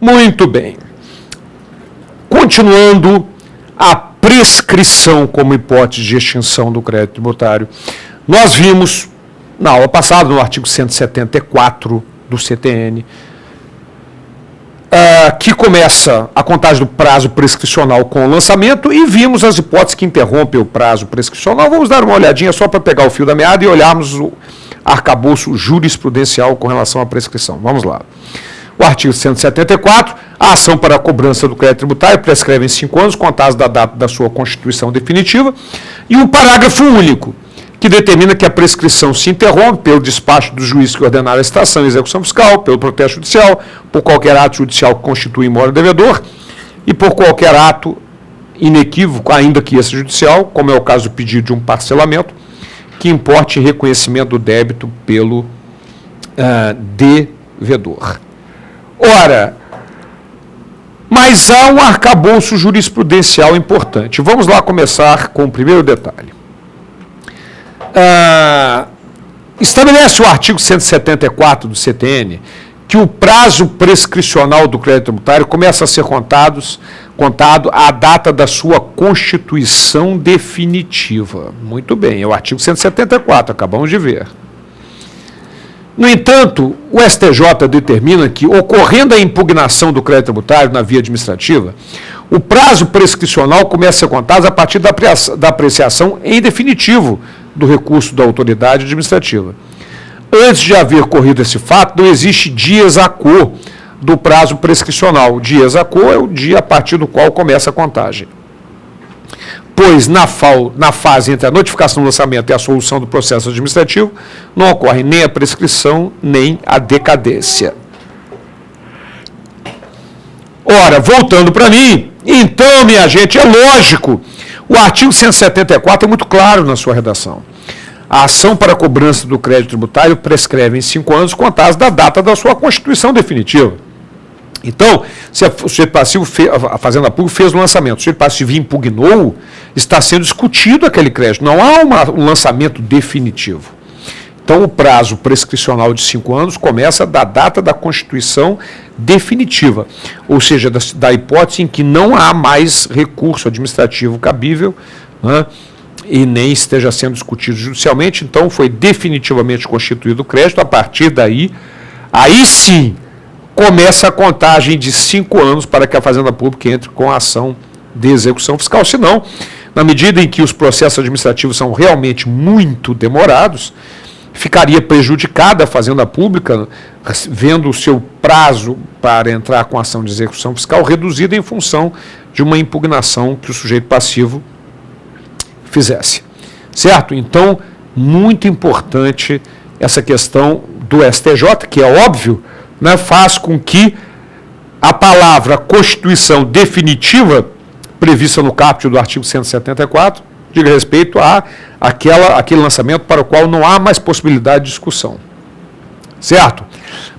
Muito bem. Continuando a prescrição como hipótese de extinção do crédito tributário, nós vimos na aula passada, no artigo 174 do CTN, que começa a contagem do prazo prescricional com o lançamento, e vimos as hipóteses que interrompem o prazo prescricional. Vamos dar uma olhadinha só para pegar o fio da meada e olharmos o arcabouço jurisprudencial com relação à prescrição. Vamos lá. O artigo 174, a ação para a cobrança do crédito tributário prescreve em 5 anos, contados da data da sua constituição definitiva, e um parágrafo único, que determina que a prescrição se interrompe pelo despacho do juiz que ordenar a citação e execução fiscal, pelo protesto judicial, por qualquer ato judicial que constitui mora devedor e por qualquer ato inequívoco, ainda que esse judicial, como é o caso do pedido de um parcelamento, que importe reconhecimento do débito pelo devedor. Ora, mas há um arcabouço jurisprudencial importante. Vamos lá começar com o primeiro detalhe. Estabelece o artigo 174 do CTN que o prazo prescricional do crédito tributário começa a ser contado à data da sua constituição definitiva. Muito bem, é o artigo 174, acabamos de ver. No entanto, o STJ determina que, ocorrendo a impugnação do crédito tributário na via administrativa, o prazo prescricional começa a ser contado a partir da apreciação em definitivo do recurso da autoridade administrativa. Antes de haver ocorrido esse fato, não existe dias a quo do prazo prescricional. Dias a quo é o dia a partir do qual começa a contagem. Pois na fase entre a notificação do lançamento e a solução do processo administrativo, não ocorre nem a prescrição, nem a decadência. Ora, voltando para mim, então, minha gente, é lógico, o artigo 174 é muito claro na sua redação. A ação para a cobrança do crédito tributário prescreve em 5 anos contados da data da sua constituição definitiva. Então, se o sujeito passivo, a Fazenda Pública fez o lançamento, o sujeito passivo impugnou, está sendo discutido aquele crédito, não há um lançamento definitivo. Então, o prazo prescricional de 5 anos começa da data da constituição definitiva, ou seja, da hipótese em que não há mais recurso administrativo cabível, né, e nem esteja sendo discutido judicialmente. Então, foi definitivamente constituído o crédito. A partir daí, aí sim, começa a contagem de 5 anos para que a Fazenda Pública entre com a ação de execução fiscal. Senão, na medida em que os processos administrativos são realmente muito demorados, ficaria prejudicada a Fazenda Pública, vendo o seu prazo para entrar com a ação de execução fiscal reduzido em função de uma impugnação que o sujeito passivo fizesse. Certo? Então, muito importante essa questão do STJ, que é óbvio, né, faz com que a palavra Constituição definitiva, prevista no caput do artigo 174, diga respeito a aquele lançamento para o qual não há mais possibilidade de discussão. Certo?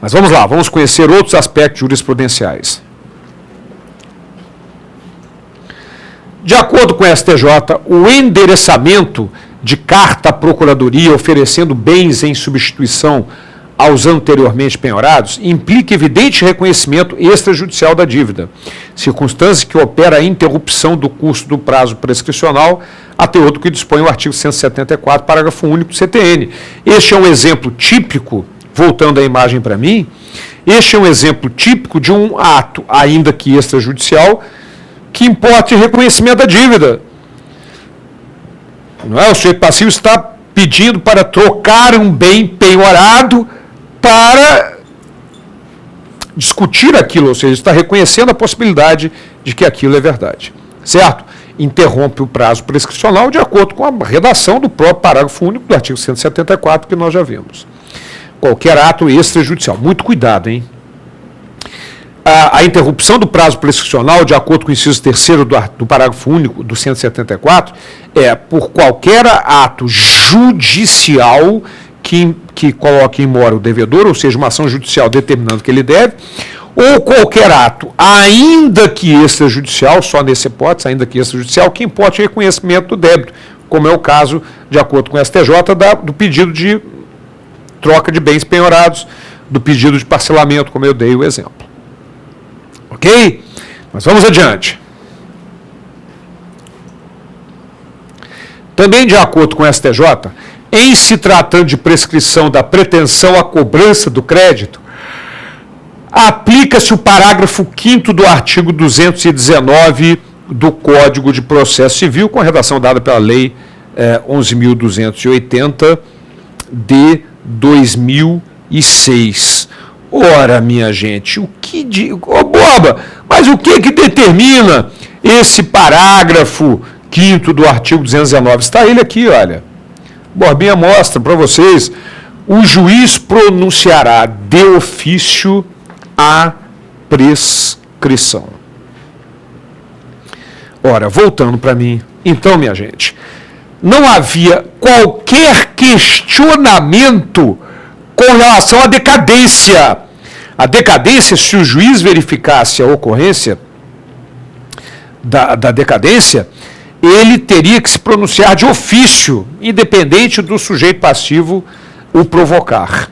Mas vamos lá, vamos conhecer outros aspectos jurisprudenciais. De acordo com o STJ, o endereçamento de carta à Procuradoria oferecendo bens em substituição aos anteriormente penhorados implica evidente reconhecimento extrajudicial da dívida, circunstância que opera a interrupção do curso do prazo prescricional, até outro que dispõe o artigo 174, parágrafo único do CTN. Este é um exemplo típico, voltando a imagem para mim, este é um exemplo típico de um ato, ainda que extrajudicial, que importe reconhecimento da dívida. Não é? O sujeito passivo está pedindo para trocar um bem penhorado para discutir aquilo, ou seja, está reconhecendo a possibilidade de que aquilo é verdade. Certo? Interrompe o prazo prescricional de acordo com a redação do próprio parágrafo único do artigo 174 que nós já vimos. Qualquer ato extrajudicial. Muito cuidado, hein? A interrupção do prazo prescricional, de acordo com o inciso 3º do parágrafo único do 174, é por qualquer ato judicial que coloque em mora o devedor, ou seja, uma ação judicial determinando que ele deve, ou qualquer ato, ainda que extrajudicial, só nessa hipótese, ainda que extrajudicial, que importe reconhecimento do débito, como é o caso, de acordo com o STJ, do pedido de troca de bens penhorados, do pedido de parcelamento, como eu dei o exemplo. Ok? Mas vamos adiante. Também de acordo com o STJ, em se tratando de prescrição da pretensão à cobrança do crédito, aplica-se o parágrafo 5º do artigo 219 do Código de Processo Civil, com a redação dada pela Lei 11.280 de 2006. Ora, minha gente, Boba, mas o que determina esse parágrafo 5º do artigo 219? Está ele aqui, olha. Borbinha mostra para vocês. O juiz pronunciará de ofício a prescrição. Ora, voltando para mim, então, minha gente, não havia qualquer questionamento com relação à decadência. A decadência, se o juiz verificasse a ocorrência da decadência, ele teria que se pronunciar de ofício, independente do sujeito passivo o provocar.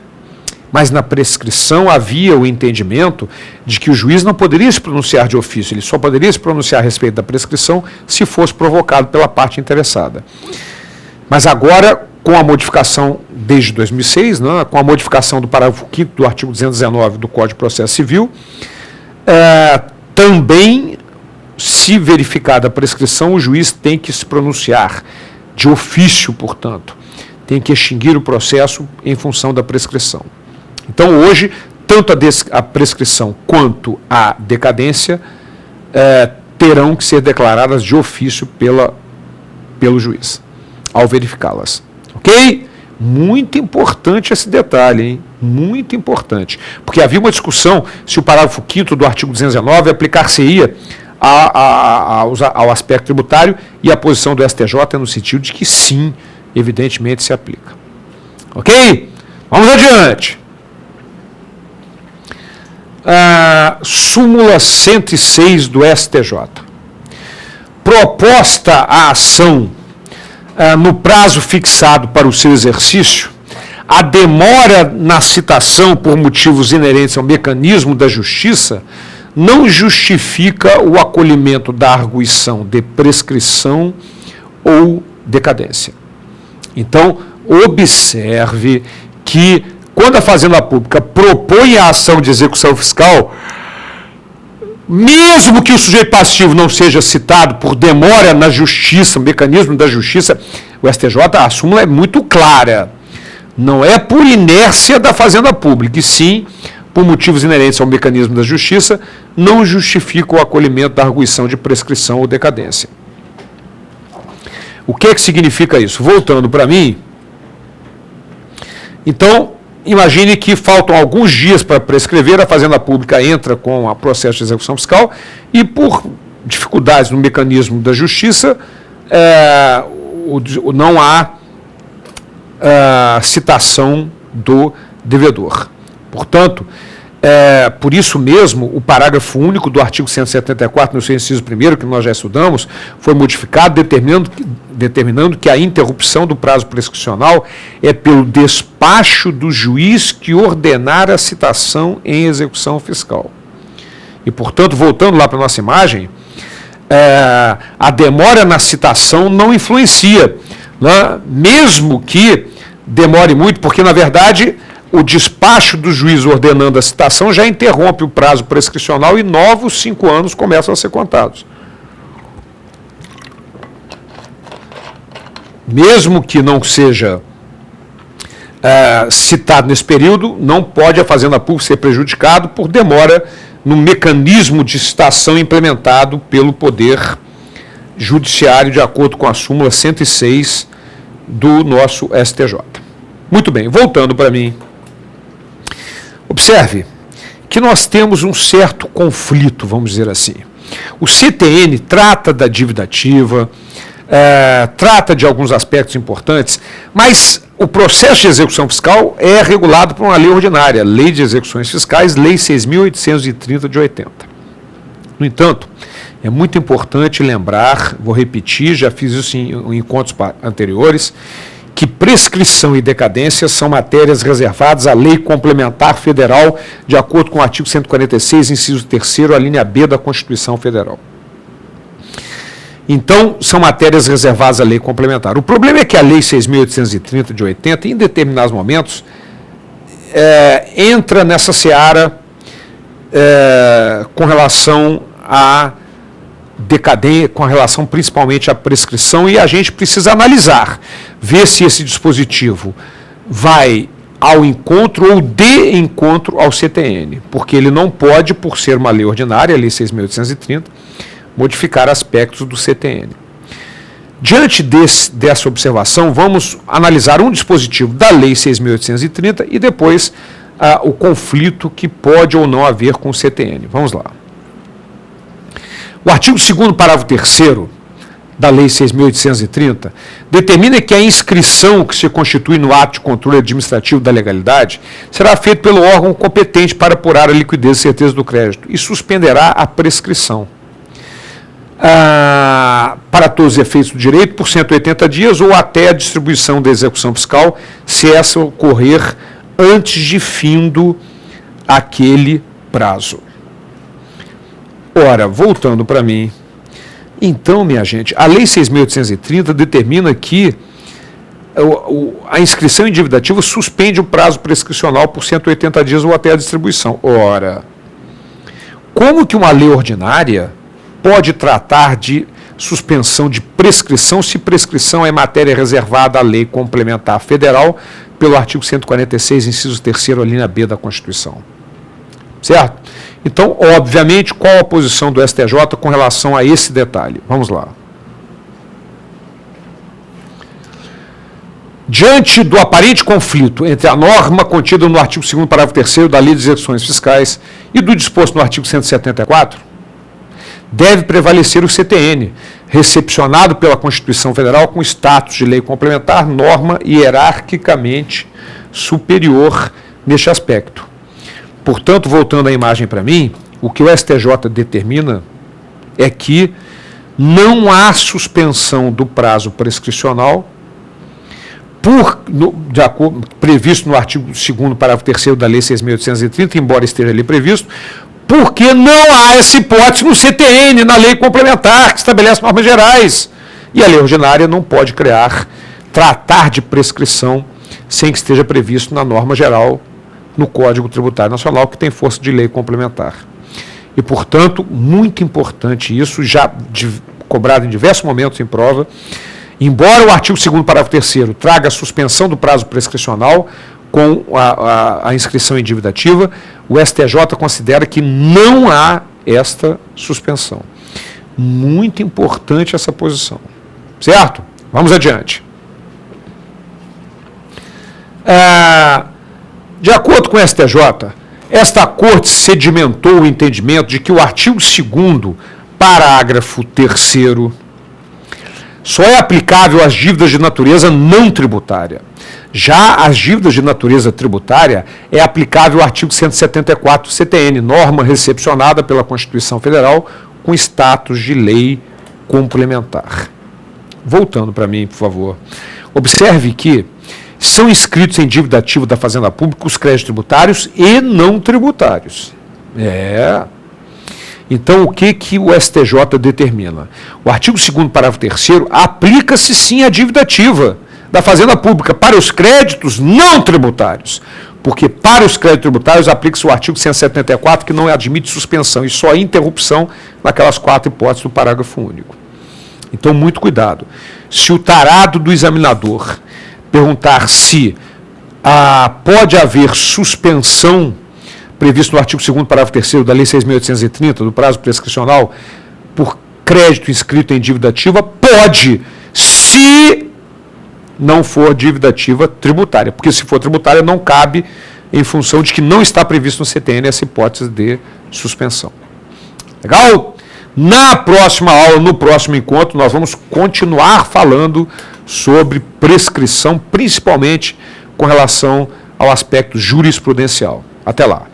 Mas na prescrição havia o entendimento de que o juiz não poderia se pronunciar de ofício, ele só poderia se pronunciar a respeito da prescrição se fosse provocado pela parte interessada. Mas agora, com a modificação desde 2006, né, com a modificação do parágrafo 5º do artigo 219 do Código de Processo Civil, também, se verificada a prescrição, o juiz tem que se pronunciar de ofício, portanto, tem que extinguir o processo em função da prescrição. Então, hoje, tanto a prescrição quanto a decadência terão que ser declaradas de ofício pelo juiz, ao verificá-las. Ok? Muito importante esse detalhe, hein? Muito importante. Porque havia uma discussão se o parágrafo 5º do artigo 219 aplicar-se-ia ao aspecto tributário, e a posição do STJ é no sentido de que sim, evidentemente se aplica. Ok? Vamos adiante. Súmula 106 do STJ. Proposta a ação no prazo fixado para o seu exercício, a demora na citação por motivos inerentes ao mecanismo da justiça não justifica o acolhimento da arguição de prescrição ou decadência. Então, observe que, quando a Fazenda Pública propõe a ação de execução fiscal, mesmo que o sujeito passivo não seja citado por demora na justiça, o mecanismo da justiça, o STJ, a súmula é muito clara. Não é por inércia da Fazenda Pública, e sim por motivos inerentes ao mecanismo da justiça, não justifica o acolhimento da arguição de prescrição ou decadência. O que é que significa isso? Voltando para mim, então, imagine que faltam alguns dias para prescrever, a Fazenda Pública entra com o processo de execução fiscal e, por dificuldades no mecanismo da justiça, não há citação do devedor. Portanto, por isso mesmo, o parágrafo único do artigo 174, no seu inciso 1º, que nós já estudamos, foi modificado, determinando que a interrupção do prazo prescricional é pelo despacho do juiz que ordenar a citação em execução fiscal. E, portanto, voltando lá para a nossa imagem, a demora na citação não influencia, né? Mesmo que demore muito, porque, na verdade, o despacho do juiz ordenando a citação já interrompe o prazo prescricional e novos 5 anos começam a ser contados. Mesmo que não seja citado nesse período, não pode a Fazenda Pública ser prejudicado por demora no mecanismo de citação implementado pelo Poder Judiciário, de acordo com a súmula 106 do nosso STJ. Muito bem, voltando para mim. Observe que nós temos um certo conflito, vamos dizer assim. O CTN trata da dívida ativa, trata de alguns aspectos importantes, mas o processo de execução fiscal é regulado por uma lei ordinária, Lei de Execuções Fiscais, Lei 6.830 de 80. No entanto, é muito importante lembrar, vou repetir, já fiz isso em encontros anteriores, que prescrição e decadência são matérias reservadas à Lei Complementar Federal, de acordo com o artigo 146, inciso 3º, a linha B da Constituição Federal. Então, são matérias reservadas à lei complementar. O problema é que a Lei 6.830 de 80, em determinados momentos, entra nessa seara com relação à decadência, com relação principalmente à prescrição, e a gente precisa analisar, ver se esse dispositivo vai ao encontro ou de encontro ao CTN, porque ele não pode, por ser uma lei ordinária, a Lei 6.830, modificar aspectos do CTN. Diante dessa observação, vamos analisar um dispositivo da Lei 6.830 e depois o conflito que pode ou não haver com o CTN. Vamos lá. O artigo 2º, parágrafo 3º da Lei 6.830 determina que a inscrição que se constitui no ato de controle administrativo da legalidade será feita pelo órgão competente para apurar a liquidez e certeza do crédito e suspenderá a prescrição. Para todos os efeitos do direito, por 180 dias ou até a distribuição da execução fiscal, se essa ocorrer antes de findo aquele prazo. Ora, voltando para mim, então, minha gente, a Lei 6.830 determina que a inscrição individativa suspende o prazo prescricional por 180 dias ou até a distribuição. Ora, como que uma lei ordinária pode tratar de suspensão de prescrição se prescrição é matéria reservada à Lei Complementar Federal pelo artigo 146, inciso 3º, a linha B da Constituição? Certo? Então, obviamente, qual a posição do STJ com relação a esse detalhe? Vamos lá. Diante do aparente conflito entre a norma contida no artigo 2º, parágrafo 3º da Lei de Execuções Fiscais e do disposto no artigo 174, deve prevalecer o CTN, recepcionado pela Constituição Federal com status de lei complementar, norma hierarquicamente superior neste aspecto. Portanto, voltando à imagem para mim, o que o STJ determina é que não há suspensão do prazo prescricional previsto no artigo 2º, parágrafo 3º da Lei 6.830, embora esteja ali previsto, porque não há essa hipótese no CTN, na lei complementar, que estabelece normas gerais. E a lei ordinária não pode tratar de prescrição sem que esteja previsto na norma geral, no Código Tributário Nacional, que tem força de lei complementar. E, portanto, muito importante isso, já cobrado em diversos momentos em prova, embora o artigo 2º, parágrafo 3º, traga a suspensão do prazo prescricional com a inscrição individativa, o STJ considera que não há esta suspensão. Muito importante essa posição. Certo? Vamos adiante. De acordo com o STJ, esta Corte sedimentou o entendimento de que o artigo 2º, parágrafo 3º, só é aplicável às dívidas de natureza não tributária. Já as dívidas de natureza tributária é aplicável o artigo 174 do CTN, norma recepcionada pela Constituição Federal com status de lei complementar. Voltando para mim, por favor. Observe que são inscritos em dívida ativa da Fazenda Pública os créditos tributários e não tributários. Então, o que o STJ determina? O artigo 2º, parágrafo 3º, aplica-se sim à dívida ativa da Fazenda Pública para os créditos não tributários, porque para os créditos tributários aplica-se o artigo 174, que não admite suspensão e só interrupção naquelas 4 hipóteses do parágrafo único. Então, muito cuidado. Se o tarado do examinador perguntar se pode haver suspensão previsto no artigo 2º, parágrafo 3º da Lei 6.830, do prazo prescricional, por crédito inscrito em dívida ativa, pode, se não for dívida ativa tributária, porque se for tributária não cabe em função de que não está previsto no CTN essa hipótese de suspensão. Legal? Na próxima aula, no próximo encontro, nós vamos continuar falando sobre prescrição, principalmente com relação ao aspecto jurisprudencial. Até lá.